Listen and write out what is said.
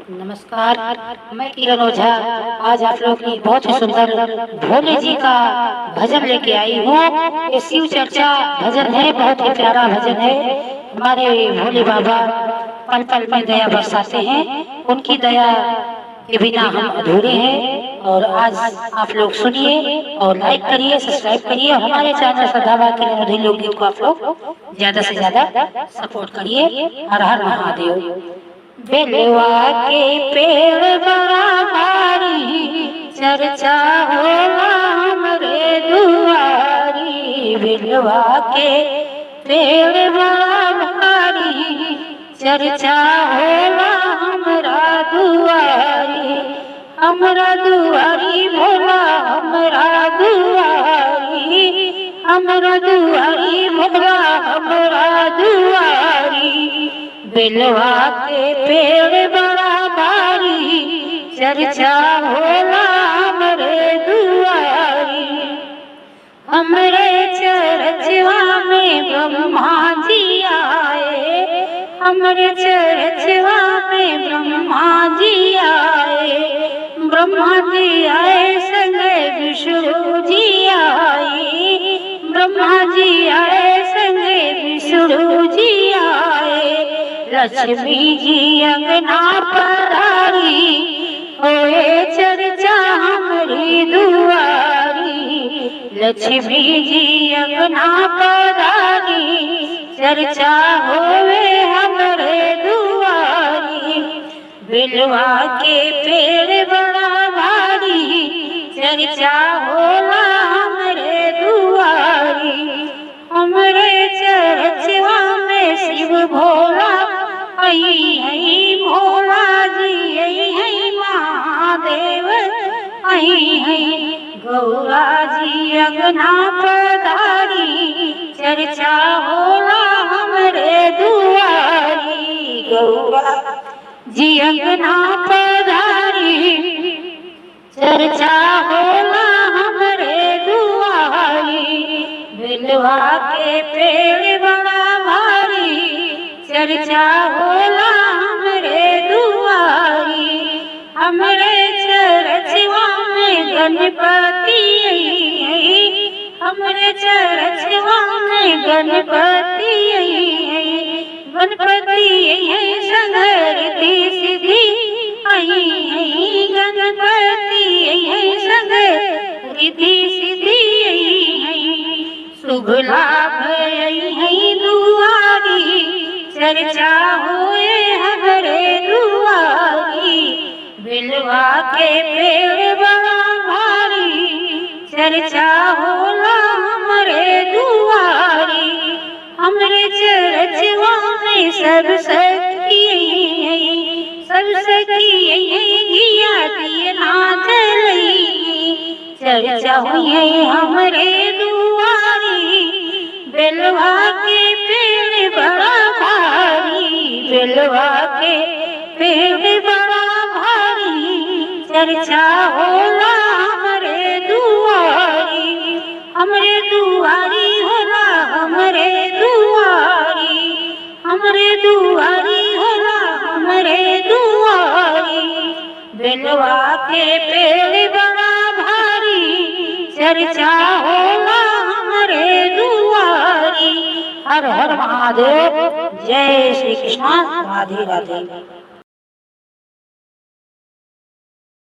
नमस्कार, मैं किरण ओझा आज आप लोगों की बहुत ही सुंदर भोले जी का भजन लेके आई हूँ। ये शिव चर्चा भजन है, बहुत ही प्यारा भजन है। हमारे भोले बाबा पल पल में दया बरसाते हैं, उनकी दया के बिना हम अधूरे हैं। और आज आप लोग सुनिए और लाइक करिए, सब्सक्राइब करिए और हमारे चैनल श्रद्धा किरण मधुर लोकगीत को आप लोग ज्यादा से ज्यादा सपोर्ट करिए। हर हर महादेव। बेलवा के पेड़ बड़ा भारी, चर्चा होला हमरे दुआरी। बेलवा के पेड़ बड़ा भारी, चर्चा होला हमरा दुआरी। हमरा दुआरी भोला हमरा दुआरी, हमरा दुआरी भोला हमरा दुआरी। बेलवा के पेड़ बड़ा भारी, चर्चा होला हमरे दुआरी। हमरे चर्चवा में ब्रह्मा जी आए, हमरे चर्चवा में ब्रह्मा जी आए। ब्रह्मा जी आए संगे विष्णु जी आई, ब्रह्मा जी आए संगे विष्णु जी आए। लक्ष्मी जी अंगना पधारी, होए चर्चा हमरी दुआरी। लक्ष्मी जी अंगना पधारी, चर्चा होवे हमरे दुआरी। बेलवा के पेड़ बड़ा भारी, चर्चा होला हमरे दुआरी। हमरे चर्चवा में शिव भोला आई है, भोला जी आई है, महादेव आई है। गौरा जी अंगना पधारी, चर्चा होला हमरे दुआरी। गौरा जी अंगना पधारी, चर्चा होला हमरे दुआरी। बेलवा के पेड़ बड़ा भारी, चर्चा होला हमरे दुआरी। हमरे चर्चवा में गणपति आई, हमरे चर्चवा में गणपति आई। गणपति आई संग रिद्धि सिद्धि आई है, गणपति आई संग रिद्धि सिद्धि आई है। शुभ लाभ आई है दुआरी, चर्चा होए हमरे दुआरी। बेलवा के पेड़ बड़ा भारी, चर्चा होला हमरे दुआरी। हमरे चर्चवा में सरस्वती है, सरस्वती है, घिया दिए ना जलई। चर्चा हुई हमरे दुआरी। बेलवा के पेड़ बड़ा भारी, बेलवा के पेड़ बड़ा भारी, चर्चा होला हमरे दुआरी। हमरे दुआरी होला हमरे दुआरी, हमरे दुआरी होला हमरे दुआरी। बेलवा के पेड़ बड़ा भारी, चर्चा होला हमरे दुआरी। हर हर महादेव। जय श्री कृष्ण। राधे राधे।